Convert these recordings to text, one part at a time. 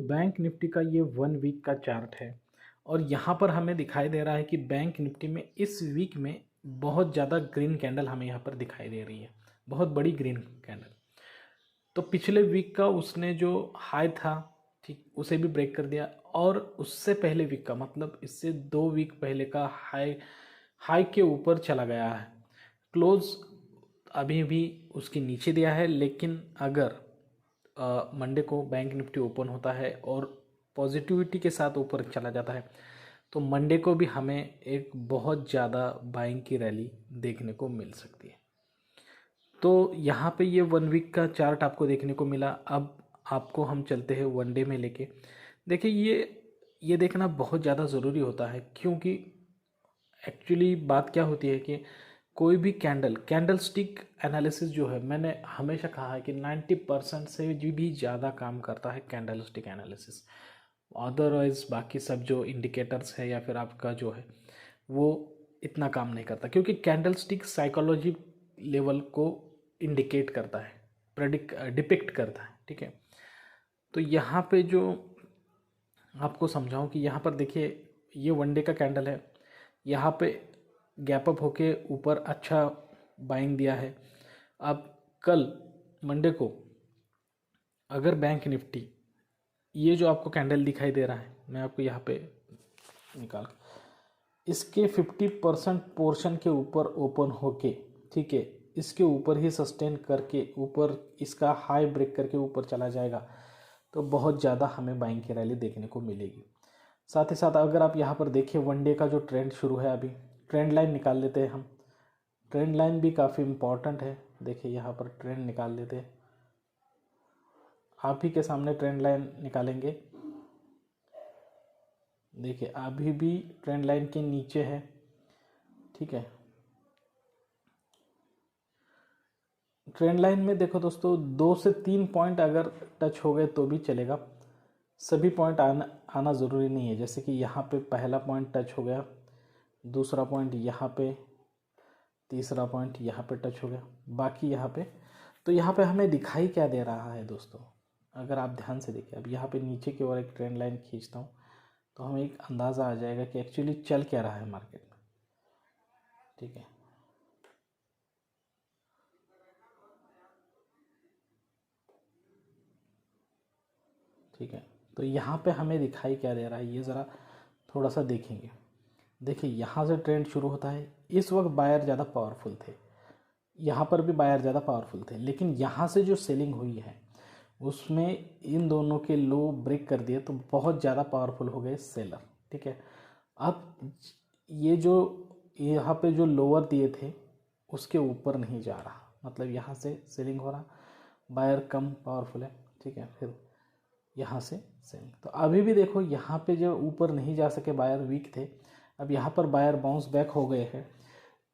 Bank Nifty का ये 1 week का चार्ट है और यहाँ पर हमें दिखाई दे रहा है कि बैंक निफ्टी में इस वीक में बहुत ज़्यादा ग्रीन कैंडल हमें यहाँ पर दिखाई दे रही है, बहुत बड़ी ग्रीन कैंडल। तो पिछले वीक का उसने जो हाई था, ठीक, उसे भी ब्रेक कर दिया और उससे पहले वीक का मतलब इससे 2 वीक पहले का हाई के ऊपर चला गया है। क्लोज अभी भी उसके नीचे दिया है, लेकिन अगर मंडे को बैंक निफ्टी ओपन होता है और पॉजिटिविटी के साथ ऊपर चला जाता है तो मंडे को भी हमें एक बहुत ज़्यादा बाइंग की रैली देखने को मिल सकती है। तो यहाँ पे ये 1 वीक का चार्ट आपको देखने को मिला। अब आपको हम चलते हैं वनडे में लेके। देखिए ये देखना बहुत ज़्यादा ज़रूरी होता है, क्योंकि एक्चुअली बात क्या होती है कि कोई भी कैंडल स्टिक एनालिसिस जो है, मैंने हमेशा कहा है कि 90% से भी ज़्यादा काम करता है कैंडल स्टिक एनालिसिस। अदरवाइज बाकी सब जो इंडिकेटर्स है या फिर आपका जो है वो इतना काम नहीं करता, क्योंकि कैंडल स्टिक साइकोलॉजी लेवल को इंडिकेट करता है, डिपिक्ट करता है। ठीक है, तो यहाँ पे जो आपको समझाऊं कि यहाँ पर देखिए ये वनडे का कैंडल है, यहाँ पे गैप अप होके ऊपर अच्छा बाइंग दिया है। अब कल मंडे को अगर बैंक निफ्टी ये जो आपको कैंडल दिखाई दे रहा है, मैं आपको यहाँ पे निकाल इसके 50% पोर्शन के ऊपर ओपन होके, ठीक है, इसके ऊपर ही सस्टेन करके ऊपर इसका हाई ब्रेक करके ऊपर चला जाएगा तो बहुत ज़्यादा हमें बाइंग की रैली देखने को मिलेगी। साथ ही साथ अगर आप यहाँ पर देखिए वनडे का जो ट्रेंड शुरू है, अभी ट्रेंड लाइन निकाल लेते हैं हम। ट्रेंड लाइन भी काफ़ी इम्पॉर्टेंट है। देखिए यहाँ पर ट्रेंड निकाल लेते हैं, आप ही के सामने ट्रेंड लाइन निकालेंगे। देखिए अभी भी ट्रेंड लाइन के नीचे है। ठीक है, ट्रेंड लाइन में देखो दोस्तों 2 से 3 पॉइंट अगर टच हो गए तो भी चलेगा, सभी पॉइंट आना ज़रूरी नहीं है। जैसे कि यहाँ पे पहला पॉइंट टच हो गया, दूसरा पॉइंट यहाँ पे, तीसरा पॉइंट यहाँ पे टच हो गया, बाकी यहाँ पे। तो यहाँ पे हमें दिखाई क्या दे रहा है दोस्तों, अगर आप ध्यान से देखिए, अब यहाँ पे नीचे की ओर एक ट्रेंड लाइन खींचता हूँ तो हमें एक अंदाज़ा आ जाएगा कि एक्चुअली चल क्या रहा है मार्केट में। ठीक है, ठीक है, तो यहाँ पे हमें दिखाई क्या दे रहा है ये ज़रा थोड़ा सा देखेंगे। देखिए यहाँ से ट्रेंड शुरू होता है, इस वक्त बायर ज़्यादा पावरफुल थे, यहाँ पर भी बायर ज़्यादा पावरफुल थे, लेकिन यहाँ से जो सेलिंग हुई है उसमें इन दोनों के लो ब्रेक कर दिए तो बहुत ज़्यादा पावरफुल हो गए सेलर। ठीक है, अब ये जो यहाँ पे जो लोअर दिए थे उसके ऊपर नहीं जा रहा, मतलब यहाँ से सेलिंग हो रहा, बायर कम पावरफुल है। ठीक है, फिर यहाँ से सेलिंग, तो अभी भी देखो यहाँ पे जो ऊपर नहीं जा सके, बायर वीक थे, अब यहाँ पर बायर बाउंस बैक हो गए हैं।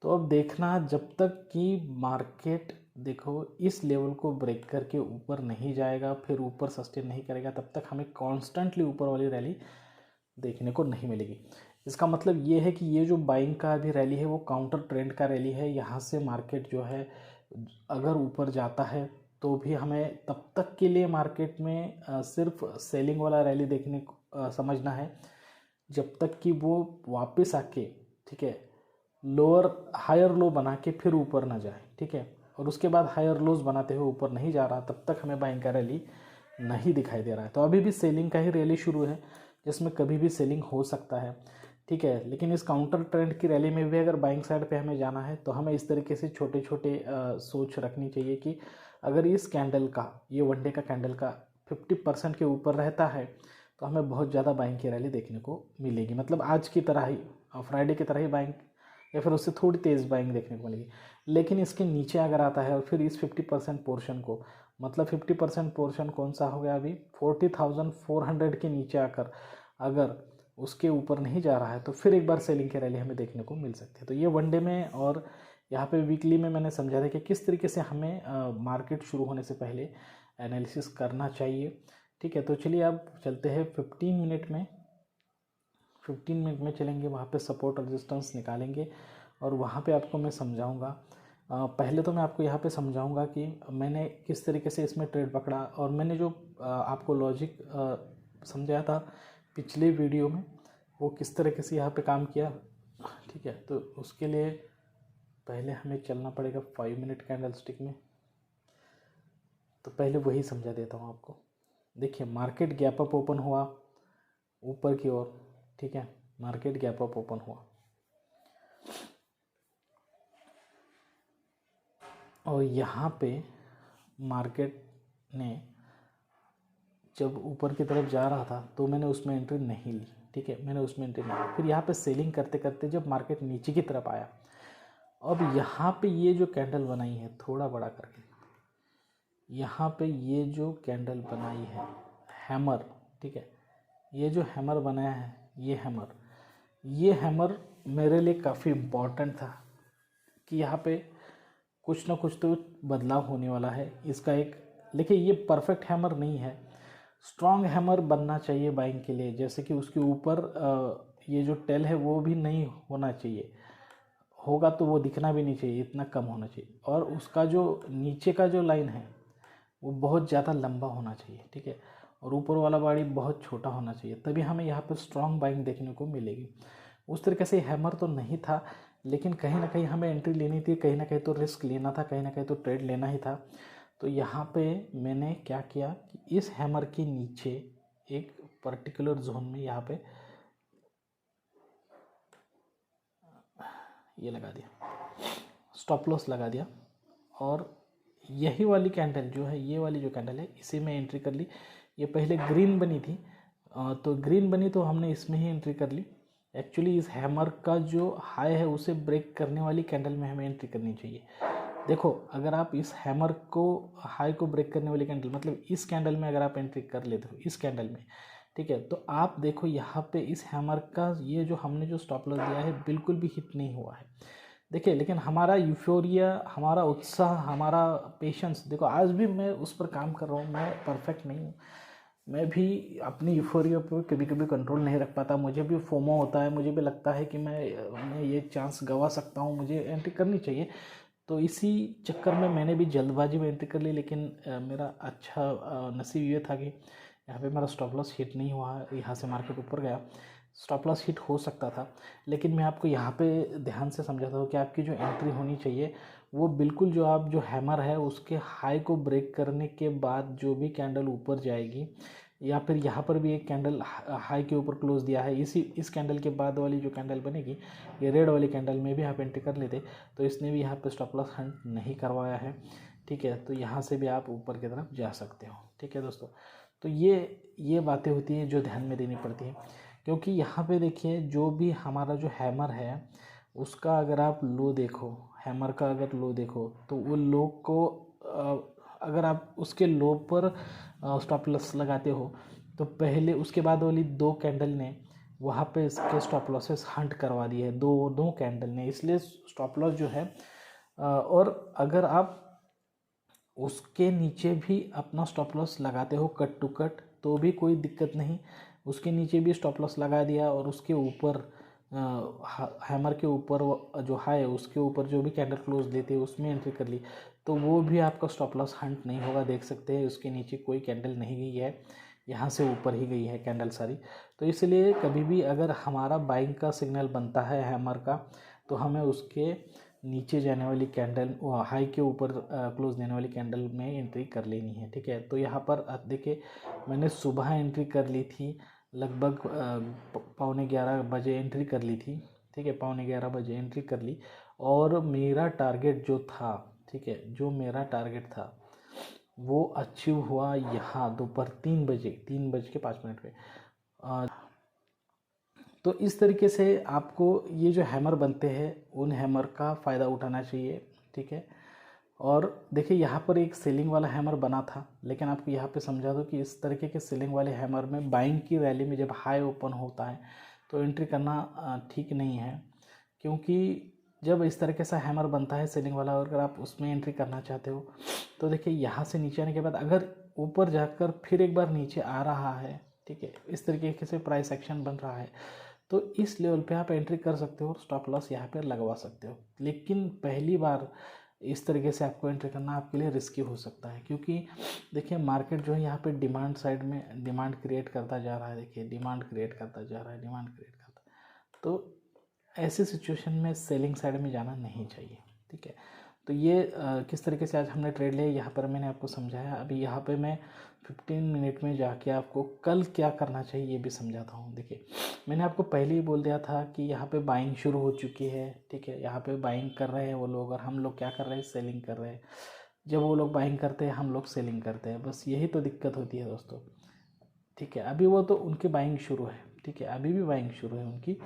तो अब देखना जब तक कि मार्केट देखो इस लेवल को ब्रेक करके ऊपर नहीं जाएगा, फिर ऊपर सस्टेन नहीं करेगा, तब तक हमें कॉन्स्टेंटली ऊपर वाली रैली देखने को नहीं मिलेगी। इसका मतलब ये है कि ये जो बाइंग का अभी रैली है वो काउंटर ट्रेंड का रैली है। यहाँ से मार्केट जो है अगर ऊपर जाता है तो भी हमें तब तक के लिए मार्केट में सिर्फ सेलिंग वाला रैली देखने को समझना है, जब तक कि वो वापस आके, ठीक है, लोअर हायर लो बना के फिर ऊपर ना जाए। ठीक है, और उसके बाद हायर लोज बनाते हुए ऊपर नहीं जा रहा, तब तक हमें बाइंग का रैली नहीं दिखाई दे रहा है। तो अभी भी सेलिंग का ही रैली शुरू है, जिसमें कभी भी सेलिंग हो सकता है। ठीक है, लेकिन इस काउंटर ट्रेंड की रैली में भी अगर बाइंग साइड पे हमें जाना है तो हमें इस तरीके से छोटे छोटे सोच रखनी चाहिए कि अगर इस कैंडल का, ये वनडे का कैंडल का 50% के ऊपर रहता है तो हमें बहुत ज़्यादा बाइंग की रैली देखने को मिलेगी, मतलब आज की तरह ही, फ्राइडे की तरह ही बाइंग या फिर उससे थोड़ी तेज़ बाइंग देखने को मिलेगी। लेकिन इसके नीचे अगर आता है और फिर इस 50% पोर्शन को, मतलब 50% पोर्शन कौन सा हो गया, अभी 40,400 के नीचे आकर अगर उसके ऊपर नहीं जा रहा है तो फिर एक बार सेलिंग की रैली हमें देखने को मिल सकती है। तो ये वनडे में और यहाँ पे वीकली में मैंने समझा था कि किस तरीके से हमें मार्केट शुरू होने से पहले एनालिसिस करना चाहिए। ठीक है, तो चलिए अब चलते हैं 15 मिनट में, 15 मिनट में चलेंगे, वहाँ पे सपोर्ट रेजिस्टेंस निकालेंगे और वहाँ पे आपको मैं समझाऊंगा। पहले तो मैं आपको यहाँ पे समझाऊंगा कि मैंने किस तरीके से इसमें ट्रेड पकड़ा और मैंने जो आपको लॉजिक समझाया था पिछले वीडियो में, वो किस तरीके से यहाँ पे काम किया। ठीक है, तो उसके लिए पहले हमें चलना पड़ेगा 5 मिनट कैंडल स्टिक में। तो पहले वही समझा देता हूँ आपको। देखिए, मार्केट गैप अप ओपन हुआ ऊपर की ओर। ठीक है, मार्केट गैप अप ओपन हुआ और यहाँ पे मार्केट ने जब ऊपर की तरफ जा रहा था तो मैंने उसमें एंट्री नहीं ली। ठीक है, मैंने उसमें एंट्री नहीं ली। फिर यहाँ पे सेलिंग करते करते जब मार्केट नीचे की तरफ आया, अब यहाँ पे ये जो कैंडल बनाई है थोड़ा बड़ा करके, यहाँ पे ये जो कैंडल बनाई है हैमर, ठीक है, ये जो हैमर बनाया है, ये हैमर मेरे लिए काफ़ी इम्पॉर्टेंट था कि यहाँ पे कुछ ना कुछ तो बदलाव होने वाला है। इसका एक, देखिए ये परफेक्ट हैमर नहीं है, स्ट्रॉन्ग हैमर बनना चाहिए बाइंग के लिए। जैसे कि उसके ऊपर ये जो टेल है वो भी नहीं होना चाहिए, होगा तो वो दिखना भी नहीं चाहिए, इतना कम होना चाहिए। और उसका जो नीचे का जो लाइन है वो बहुत ज़्यादा लंबा होना चाहिए। ठीक है, और ऊपर वाला बॉडी बहुत छोटा होना चाहिए, तभी हमें यहाँ पर स्ट्रॉन्ग बाइंग देखने को मिलेगी। उस तरीके से हैमर तो नहीं था, लेकिन कहीं ना कहीं हमें एंट्री लेनी थी, कहीं ना कहीं तो रिस्क लेना था, कहीं ना कहीं तो ट्रेड लेना ही था। तो यहाँ पे मैंने क्या किया कि इस हैमर के नीचे एक पर्टिकुलर जोन में यहाँ पे ये लगा दिया, स्टॉप लॉस लगा दिया। और यही वाली कैंडल जो है, ये वाली जो कैंडल है, इसी में एंट्री कर ली। ये पहले ग्रीन बनी थी, तो ग्रीन बनी तो हमने इसमें ही एंट्री कर ली। एक्चुअली इस हैमर का जो हाई है उसे ब्रेक करने वाली कैंडल में हमें एंट्री करनी चाहिए। देखो, अगर आप इस हैमर को, हाई को ब्रेक करने वाली कैंडल, मतलब इस कैंडल में अगर आप एंट्री कर लेते हो, इस कैंडल में, ठीक है, तो आप देखो यहाँ पे इस हैमर का ये जो हमने जो स्टॉप लॉस दिया है बिल्कुल भी हिट नहीं हुआ है। देखिए, लेकिन हमारा यूफोरिया, हमारा उत्साह, हमारा पेशेंस, देखो आज भी मैं उस पर काम कर रहा हूँ। मैं परफेक्ट नहीं हूँ, मैं भी अपनी यूफोरिया पर कभी कभी कंट्रोल नहीं रख पाता, मुझे भी फोमो होता है, मुझे भी लगता है कि मैं ये चांस गंवा सकता हूँ, मुझे एंट्री करनी चाहिए। तो इसी चक्कर में मैंने भी जल्दबाजी में एंट्री कर ली। लेकिन मेरा अच्छा नसीब ये था कि यहाँ पे मेरा स्टॉप लॉस हिट नहीं हुआ, यहाँ से मार्केट ऊपर गया। स्टॉप लॉस हिट हो सकता था, लेकिन मैं आपको यहाँ पे ध्यान से समझाता हूँ कि आपकी जो एंट्री होनी चाहिए वो बिल्कुल जो आप जो हैमर है उसके हाई को ब्रेक करने के बाद जो भी कैंडल ऊपर जाएगी, या फिर यहाँ पर भी एक कैंडल हाई के ऊपर क्लोज दिया है, इस कैंडल के बाद वाली जो कैंडल बनेगी, ये रेड वाली कैंडल में भी आप एंट्री कर लेते, तो इसने भी यहाँ पे स्टॉप लॉस हंट नहीं करवाया है। ठीक है, तो यहाँ से भी आप ऊपर की तरफ जा सकते हो। ठीक है दोस्तों, तो ये बातें होती हैं जो ध्यान में देनी पड़ती हैं, क्योंकि यहाँ पे देखिए जो भी हमारा जो हैमर है उसका अगर आप लो देखो, हैमर का अगर लो देखो तो वो लो को अगर आप उसके लो पर स्टॉप लॉस लगाते हो तो पहले उसके बाद वाली दो कैंडल ने वहाँ पे इसके स्टॉप लॉसेस हंट करवा दिए हैं, दो कैंडल ने, इसलिए स्टॉप लॉस जो है और अगर आप उसके नीचे भी अपना स्टॉप लॉस लगाते हो कट टू कट तो भी कोई दिक्कत नहीं। उसके नीचे भी स्टॉप लॉस लगा दिया और उसके ऊपर हैमर के ऊपर जो हाई है उसके ऊपर जो भी कैंडल क्लोज देते हैं उसमें एंट्री कर ली, तो वो भी आपका स्टॉप लॉस हंट नहीं होगा। देख सकते हैं उसके नीचे कोई कैंडल नहीं गई है, यहाँ से ऊपर ही गई है कैंडल सारी। तो इसलिए कभी भी अगर हमारा बाइंग का सिग्नल बनता है हैमर का, तो हमें उसके नीचे जाने वाली कैंडल, हाई के ऊपर क्लोज देने वाली कैंडल में एंट्री कर लेनी है। ठीक है, तो यहाँ पर देखिए मैंने सुबह एंट्री कर ली थी, लगभग 11:15 बजे एंट्री कर ली थी। ठीक है, 11:15 बजे एंट्री कर ली और मेरा टारगेट जो था, ठीक है, जो मेरा टारगेट था वो अचीव हुआ यहाँ दोपहर 3:05 पे। तो इस तरीके से आपको ये जो हैमर बनते हैं उन हैमर का फ़ायदा उठाना चाहिए। ठीक है, और देखिए यहाँ पर एक सेलिंग वाला हैमर बना था, लेकिन आपको यहाँ पे समझा दो कि इस तरीके के सेलिंग वाले हैमर में बाइंग की रैली में जब हाई ओपन होता है तो एंट्री करना ठीक नहीं है, क्योंकि जब इस तरीके से हैमर बनता है सेलिंग वाला और अगर आप उसमें एंट्री करना चाहते हो तो देखिए यहाँ से नीचे आने के बाद अगर ऊपर जाकर फिर एक बार नीचे आ रहा है, ठीक है, इस तरीके से प्राइस एक्शन बन रहा है, तो इस लेवल पे आप एंट्री कर सकते हो और स्टॉप लॉस यहाँ पर लगवा सकते हो। लेकिन पहली बार इस तरीके से आपको एंट्री करना आपके लिए रिस्की हो सकता है, क्योंकि देखिए मार्केट जो है यहाँ पे डिमांड साइड में डिमांड क्रिएट करता जा रहा है। देखिए डिमांड क्रिएट करता जा रहा है, डिमांड क्रिएट करता, तो ऐसी सिचुएशन में सेलिंग साइड में जाना नहीं चाहिए। ठीक है, तो ये किस तरीके से आज हमने ट्रेड लिया यहाँ पर मैंने आपको समझाया। अभी यहाँ पे मैं 15 मिनट में जाके आपको कल क्या करना चाहिए ये भी समझाता हूँ। देखिए मैंने आपको पहले ही बोल दिया था कि यहाँ पे बाइंग शुरू हो चुकी है। ठीक है, यहाँ पे बाइंग कर रहे हैं वो लोग और हम लोग क्या कर रहे हैं, सेलिंग कर रहे हैं। जब वो लोग बाइंग करते हैं हम लोग सेलिंग करते हैं, बस यही तो दिक्कत होती है दोस्तों। ठीक है, अभी वो तो उनकी बाइंग शुरू है। ठीक है, अभी भी बाइंग शुरू है उनकी।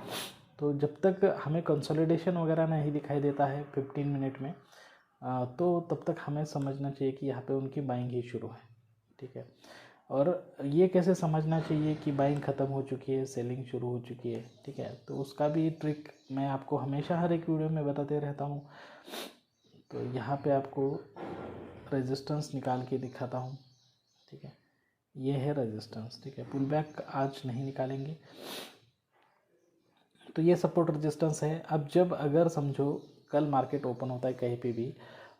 तो जब तक हमें कंसोलिडेशन वगैरह नहीं दिखाई देता है 15 मिनट में, तो तब तक हमें समझना चाहिए कि यहाँ पे उनकी बाइंग ही शुरू है। ठीक है, और ये कैसे समझना चाहिए कि बाइंग ख़त्म हो चुकी है, सेलिंग शुरू हो चुकी है। ठीक है, तो उसका भी ट्रिक मैं आपको हमेशा हर एक वीडियो में बताते रहता हूँ। तो यहाँ पे आपको रेजिस्टेंस निकाल के दिखाता हूँ। ठीक है, ये है रेजिस्टेंस। ठीक है, पुल बैक आज नहीं निकालेंगे, तो ये सपोर्ट रेजिस्टेंस है। अब जब अगर समझो कल मार्केट ओपन होता है कहीं पे भी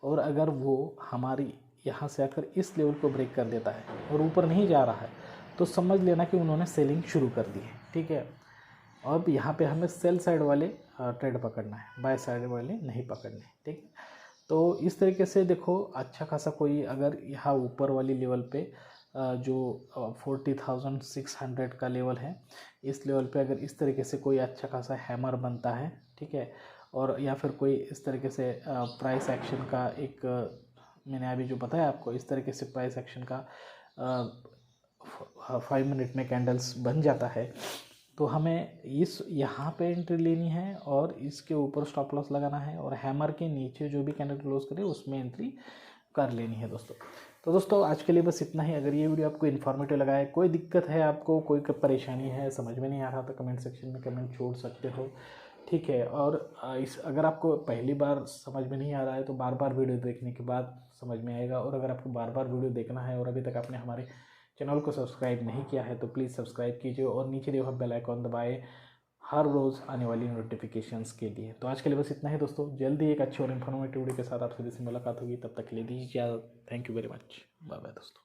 और अगर वो हमारी यहाँ से आकर इस लेवल को ब्रेक कर देता है और ऊपर नहीं जा रहा है, तो समझ लेना कि उन्होंने सेलिंग शुरू कर दी है। ठीक है, अब यहाँ पे हमें सेल साइड वाले ट्रेड पकड़ना है, बाय साइड वाले नहीं पकड़ने। ठीक है, तो इस तरीके से देखो अच्छा खासा कोई अगर यहाँ ऊपर वाली लेवल पे जो 40,600 का लेवल है, इस लेवल पे अगर इस तरीके से कोई अच्छा खासा हैमर बनता है, ठीक है, और या फिर कोई इस तरीके से प्राइस एक्शन का एक मैंने अभी जो बताया आपको, इस तरीके से प्राइस एक्शन का 5 मिनट में कैंडल्स बन जाता है, तो हमें इस यहाँ पे एंट्री लेनी है और इसके ऊपर स्टॉप लॉस लगाना है और हैमर के नीचे जो भी कैंडल क्लोज करे उसमें एंट्री कर लेनी है दोस्तों। तो दोस्तों आज के लिए बस इतना ही। अगर ये वीडियो आपको इन्फॉर्मेटिव लगा है, कोई दिक्कत है आपको, कोई परेशानी है, समझ में नहीं आ रहा, तो कमेंट सेक्शन में कमेंट छोड़ सकते हो। ठीक है, और अगर आपको पहली बार समझ में नहीं आ रहा है तो बार बार वीडियो देखने के बाद समझ में आएगा। और अगर आपको बार बार वीडियो देखना है और अभी तक आपने हमारे चैनल को सब्सक्राइब नहीं किया है तो प्लीज़ सब्सक्राइब कीजिए और नीचे दिए हुए बेल आइकॉन दबाए हर रोज़ आने वाली नोटिफिकेशंस के लिए। तो आज के लिए बस इतना ही दोस्तों, जल्दी एक अच्छी और इन्फॉर्मेटिव वीडियो के साथ आप सभी से मुलाकात होगी। तब तक के लिए दीजिए इजाज़त। Thank you very much, bye bye दोस्तों।